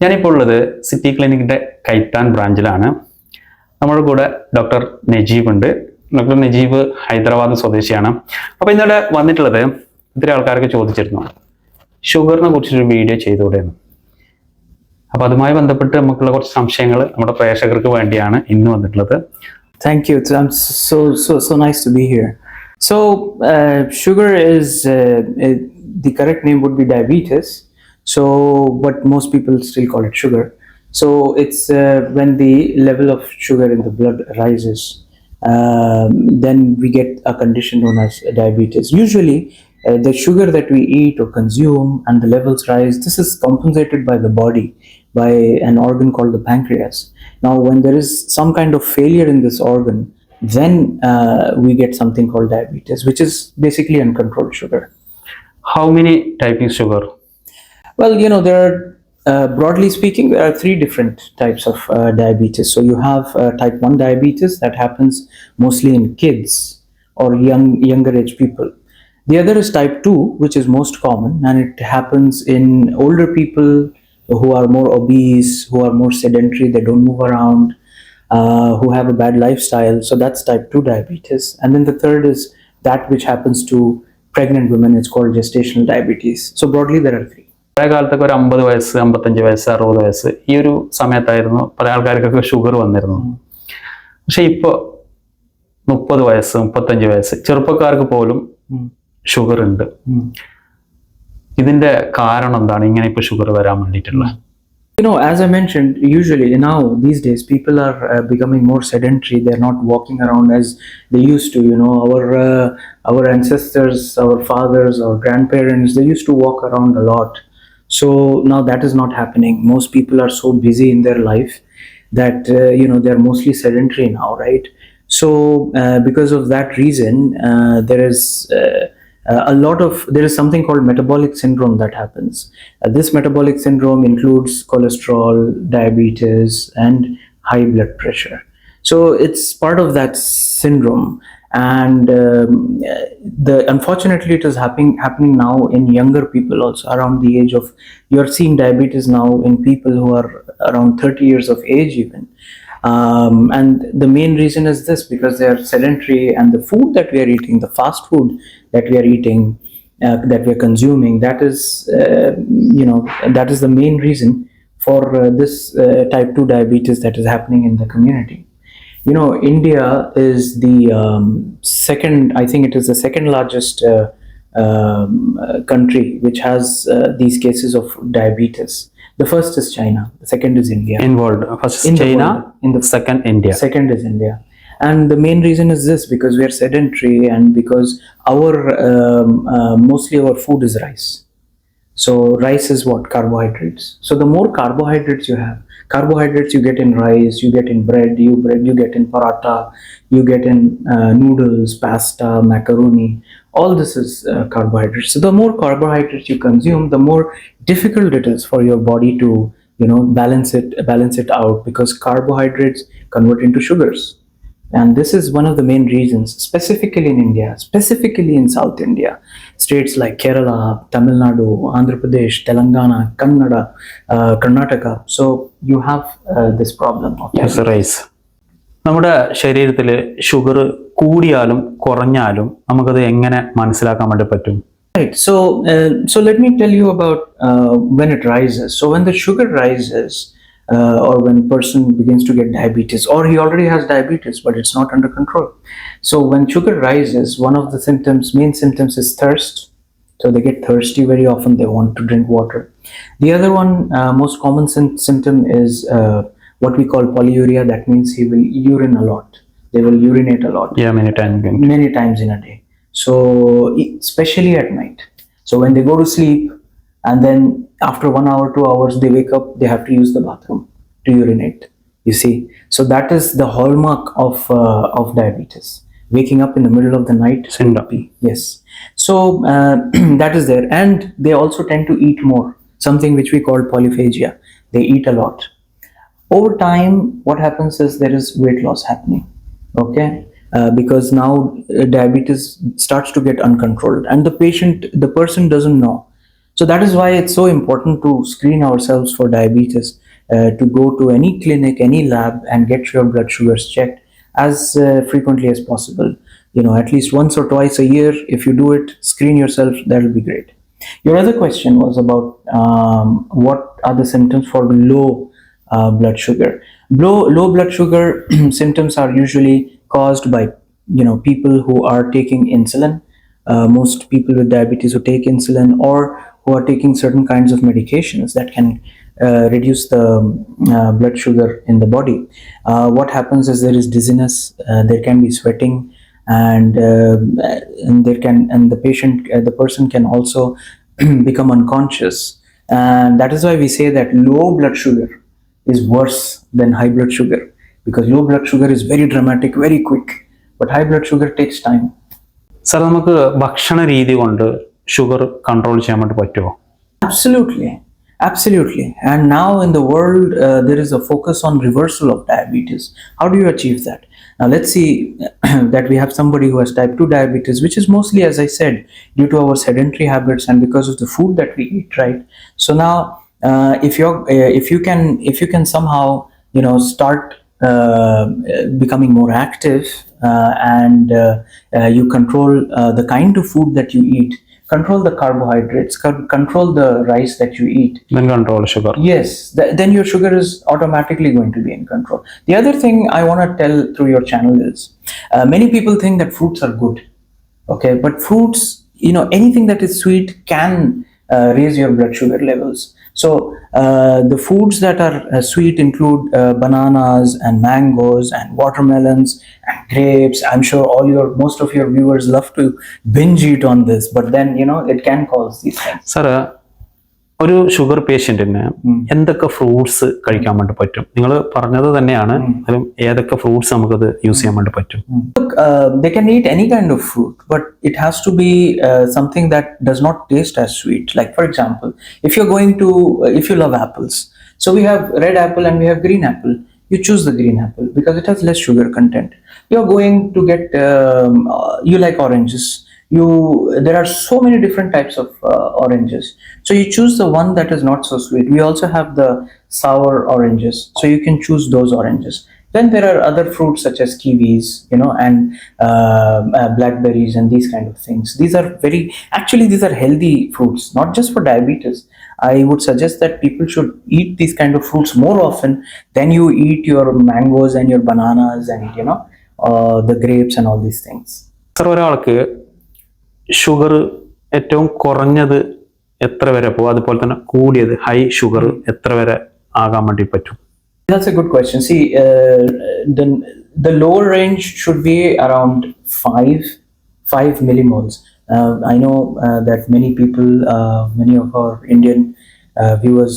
ഞാനിപ്പോൾ ഉള്ളത് സിറ്റി ക്ലിനിക്കിൻ്റെ കൈത്താൻ ബ്രാഞ്ചിലാണ്. നമ്മുടെ കൂടെ ഡോക്ടർ നജീബ് ഉണ്ട്. ഡോക്ടർ നജീബ് ഹൈദരാബാദ് സ്വദേശിയാണ്. അപ്പോൾ ഇന്നലെ വന്നിട്ടുള്ളത് ഇത്തിരി ആൾക്കാർക്ക് ചോദിച്ചിരുന്നു, ഷുഗറിനെ കുറിച്ചൊരു വീഡിയോ ചെയ്തുകൂടെയെന്ന്. അപ്പോൾ അതുമായി ബന്ധപ്പെട്ട് നമുക്കുള്ള കുറച്ച് സംശയങ്ങൾ നമ്മുടെ പ്രേക്ഷകർക്ക് വേണ്ടിയാണ് ഇന്ന് വന്നിട്ടുള്ളത്. Thank you. I'm so nice to be here. So, sugar is the correct name would be diabetes. So, but most people still call it sugar. So, it's when the level of sugar in the blood rises, then we get a condition known as diabetes. Usually, the sugar that we eat or consume and the levels rise, this is compensated by the body by an organ called the pancreas. Now, when there is some kind of failure in this organ, then we get something called diabetes, which is basically uncontrolled sugar. How many types of sugar? Well, there are, broadly speaking, there are three different types of diabetes. So you have type 1 diabetes that happens mostly in kids or younger age people. The other is type 2, which is most common, and it happens in older people who are more obese, who are more sedentary, they don't move around, who have a bad lifestyle. So that's type 2 diabetes. And then the third is that which happens to pregnant women. It's called gestational diabetes. So broadly, there are three. പഴയ കാലത്തൊക്കെ ഒരു 50 വയസ്സ് 55 വയസ്സ് 60 വയസ്സ് ഈ ഒരു സമയത്തായിരുന്നു പല ആൾക്കാർക്കൊക്കെ ഷുഗർ വന്നിരുന്നു. പക്ഷെ ഇപ്പോൾ 30 വയസ്സ് 35 വയസ്സ് ചെറുപ്പക്കാർക്ക് പോലും ഷുഗർ ഉണ്ട്. ഇതിന്റെ കാരണം എന്താണ് ഇങ്ങനെ ഇപ്പൊ ഷുഗർ വരാൻ വേണ്ടിയിട്ടുള്ള? As I mentioned, usually now these days people are becoming more sedentary. They're not walking around as they used to. Our ancestors, our fathers, our grandparents, they used to walk around a lot. So now that is not happening. Most people are so busy in their life that they're mostly sedentary now, right? So because of that reason, there is there is something called metabolic syndrome that happens. This metabolic syndrome includes cholesterol, diabetes, and high blood pressure. So it's part of that syndrome, and unfortunately it is happening now in younger people also, around the age of, you're seeing diabetes now in people who are around 30 years of age even. And the main reason is this, because they are sedentary, and the food that we are eating, the fast food that we are eating, that we are consuming, that is the main reason for this type 2 diabetes that is happening in the community. India is the second, I think it is the second largest country which has these cases of diabetes. The first is China, the second is India. In world, first is China, in the second India. Second is India. And the main reason is this, because we are sedentary, and because mostly our food is rice. So rice is what? Carbohydrates. So the more carbohydrates you have, carbohydrates you get in rice, you get in bread, you get in paratha, you get in noodles, pasta, macaroni. All this is carbohydrates. So the more carbohydrates you consume, the more difficult it is for your body to balance it out, because carbohydrates convert into sugars. And this is one of the main reasons, specifically in India, specifically in South India, states like Kerala, Tamil Nadu, Andhra Pradesh, Telangana, Kannada, Karnataka. So you have this problem of rice. നമ്മുടെ ശരീരത്തിൽ sugar കൂടിയാലും കുറഞ്ഞാലും നമുക്കത് എങ്ങനെ മനസ്സിലാക്കാൻ വേണ്ടി പറ്റും? Right. So let me tell you about when it rises. So when the sugar rises, or when a person begins to get diabetes, or he already has diabetes but it's not under control. So when sugar rises, one of the main symptoms is thirst. So they get thirsty very often, they want to drink water. The other one, most common symptom is what we call polyuria. That means he will urine a lot. They will urinate a lot. Yeah, many times in a day. So especially at night. So when they go to sleep, and then after 1 hour, 2 hours, they wake up, they have to use the bathroom to urinate. You see, so that is the hallmark of diabetes. Waking up in the middle of the night, syncope. Yes. So that is there, and they also tend to eat more. Something which we call polyphagia. They eat a lot. Over time, what happens is there is weight loss happening. Okay. Because now diabetes starts to get uncontrolled, and the person doesn't know. So that is why it's so important to screen ourselves for diabetes, to go to any clinic, any lab, and get your blood sugars checked as frequently as possible. At least once or twice a year. If you do it, screen yourself, that will be great. Your other question was about what are the symptoms for low blood sugar. Low blood sugar symptoms are usually caused by people who are taking insulin. Most people with diabetes who take insulin, or who are taking certain kinds of medications that can reduce the blood sugar in the body. What happens is there is dizziness, there can be sweating, and the person can also become unconscious. And that is why we say that low blood sugar is worse than high blood sugar, because low blood sugar is very dramatic, very quick, but high blood sugar takes time. Sir, നമുക്ക് ഭക്ഷണ രീതി കൊണ്ട് sugar control ചെയ്യാൻ വേണ്ടി പറ്റുമോ? Absolutely. And now in the world, there is a focus on reversal of diabetes. How do you achieve that? Now let's see that we have somebody who has type 2 diabetes, which is mostly, as I said, due to our sedentary habits and because of the food that we eat, right? So now, if you can somehow start becoming more active, and you control the kind of food that you eat, control the carbohydrates, control the rice that you eat, then control sugar. Yes, then your sugar is automatically going to be in control. The other thing I want to tell through your channel is, many people think that fruits are good, okay? But fruits, anything that is sweet can raise your blood sugar levels. So the foods that are sweet include bananas and mangoes and watermelons and grapes. I'm sure most of your viewers love to binge eat on this, but then it can cause these things. Sir, ഒരു sugar പേഷ്യന്റിന് എന്തൊക്കെ fruits കഴിക്കാൻ വേണ്ടി പറ്റും? നിങ്ങൾ പറഞ്ഞത് തന്നെയാണ്, അതിലും ഏതൊക്കെ ഫ്രൂട്ട്സ് നമുക്കത് യൂസ് ചെയ്യാൻ വേണ്ടി പറ്റും? Look, they can eat any kind of fruit, but it has to be something that does not taste as sweet. Like, for example, if you love apples, so we have red apple and we have green apple. You choose the green apple because it has less sugar content. You're going to get, you like oranges. There are so many different types of oranges, so you choose the one that is not so sweet. We also have the sour oranges, so you can choose those oranges. Then there are other fruits such as kiwis, and blackberries and these kind of things. These are healthy fruits, not just for diabetes. I would suggest that people should eat these kind of fruits more often than you eat your mangoes and your bananas and the grapes and all these things. Sir, ഒരാൾക്ക് sugar ഏറ്റവും കുറഞ്ഞത് എത്ര വരെ പോകും, അതുപോലെ തന്നെ കൂടിയത് high sugar എത്ര വരെ ആകാൻ വേണ്ടി പറ്റും? That's a good question. See, the lower range should be around 5 millimoles. I know that many people, many of our Indian viewers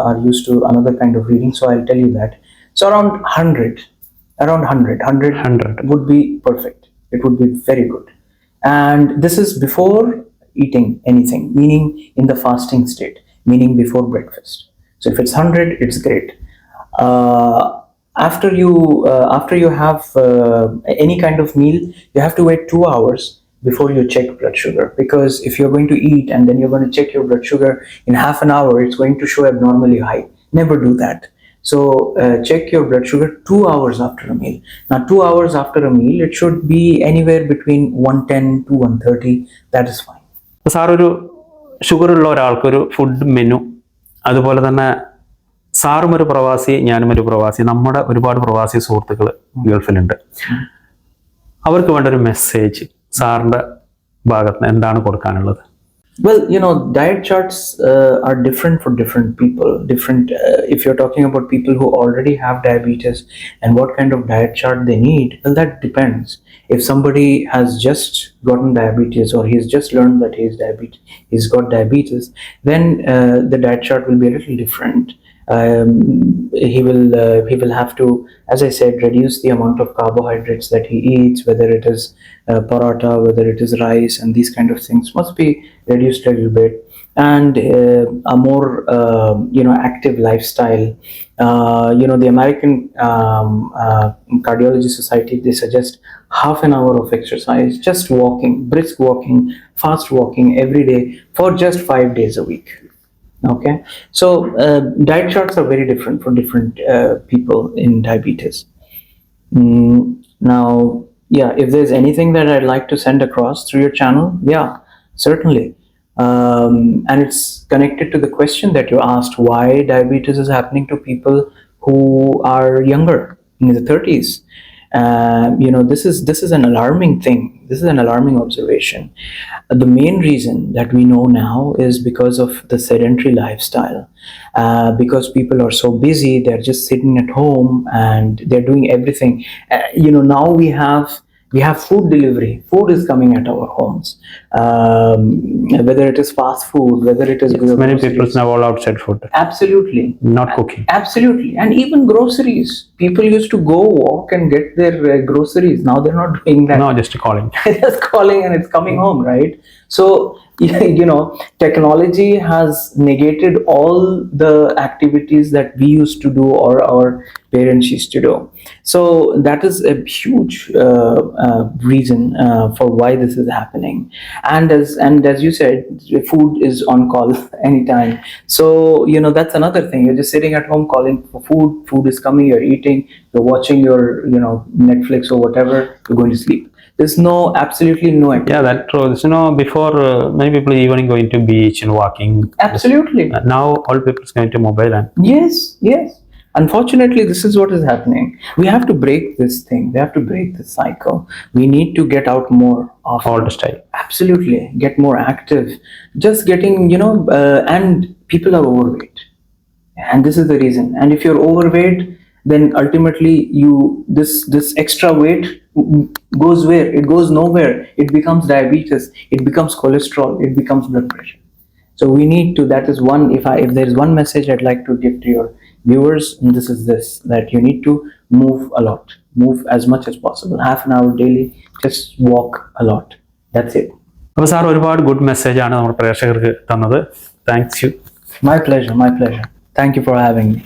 are used to another kind of reading, so I'll tell you that. So around 100 would be perfect. It would be very good. And this is before eating anything, meaning in the fasting state, meaning before breakfast. So if it's 100, it's great. After you have any kind of meal, you have to wait 2 hours before you check blood sugar, because if you're going to eat and then you're going to check your blood sugar in half an hour, it's going to show abnormally high. Never do that. So check your blood sugar 2 hours after a meal. Now 2 hours after a meal, it should be anywhere between 110 to 130. That is fine. Sir, ഒരു sugar ഉള്ള ഒരാൾക്കൊരു food menu, അതുപോലെ തന്നെ സാറും ഒരു പ്രവാസി, ഞാനും ഒരു പ്രവാസി, നമ്മുടെ ഒരുപാട് പ്രവാസി സുഹൃത്തുക്കൾ ഗൾഫിലുണ്ട്. അവർക്ക് വേണ്ട ഒരു മെസ്സേജ് സാറിന്റെ ഭാഗത്ത് നിന്ന് എന്താണ് കൊടുക്കാനുള്ളത്? Well, diet charts are different for different people. If you're talking about people who already have diabetes and what kind of diet chart they need, well, that depends. If somebody has just gotten diabetes, or he's just learned that he's got diabetes, then the diet chart will be a little different. He will have to, as I said, reduce the amount of carbohydrates that he eats, whether it is paratha, whether it is rice, and these kind of things must be reduced a little bit. and a more active lifestyle. The American Cardiology Society, they suggest half an hour of exercise, just walking, brisk walking, fast walking every day for just 5 days a week. Okay, so diet charts are very different for different people in diabetes. Now, yeah, if there's anything that I'd like to send across through your channel, yeah, certainly. And it's connected to the question that you asked, why diabetes is happening to people who are younger, in the 30s. This is an alarming thing. This is an alarming observation. The main reason that we know now is because of the sedentary lifestyle. Because people are so busy, they're just sitting at home and they're doing everything. Now we have food delivery. Food is coming at our homes, whether it is fast food, whether it is Many groceries. people now all outside food, Absolutely. not cooking. Absolutely. And even groceries. People used to go walk and get their groceries. Now they're not doing that. No, just calling. Just calling and it's coming home, right? So, technology has negated all the activities that we used to do or our parents used to do. So that is a huge reason for why this is happening. And as you said, food is on call anytime. So that's another thing. You're just sitting at home calling for food. Food is coming. You're eating. You're watching your Netflix or whatever. You're going to sleep. There's absolutely no activity. Yeah, that's true. Before many people even going to beach and walking. Absolutely. Now all people is going to mobile and Yes. Unfortunately, this is what is happening. We have to break this thing. We have to break this cycle. We need to get out more of all the style. Absolutely. Get more active. Just getting, and people are overweight. And this is the reason. And if you're overweight, then ultimately this extra weight goes where? It goes nowhere. It becomes diabetes. It becomes cholesterol. It becomes blood pressure. So we need to, that is one, if there's one message I'd like to give to your viewers, and this is this, that you need to move a lot. Move as much as possible. Half an hour daily, just walk a lot. That's it. അപ്പോൾ sir ഒരുപാട് good message ആണ് നമ്മുടെ പ്രേക്ഷകർക്ക് തന്നത്. Thanks you. My pleasure. Thank you for having me.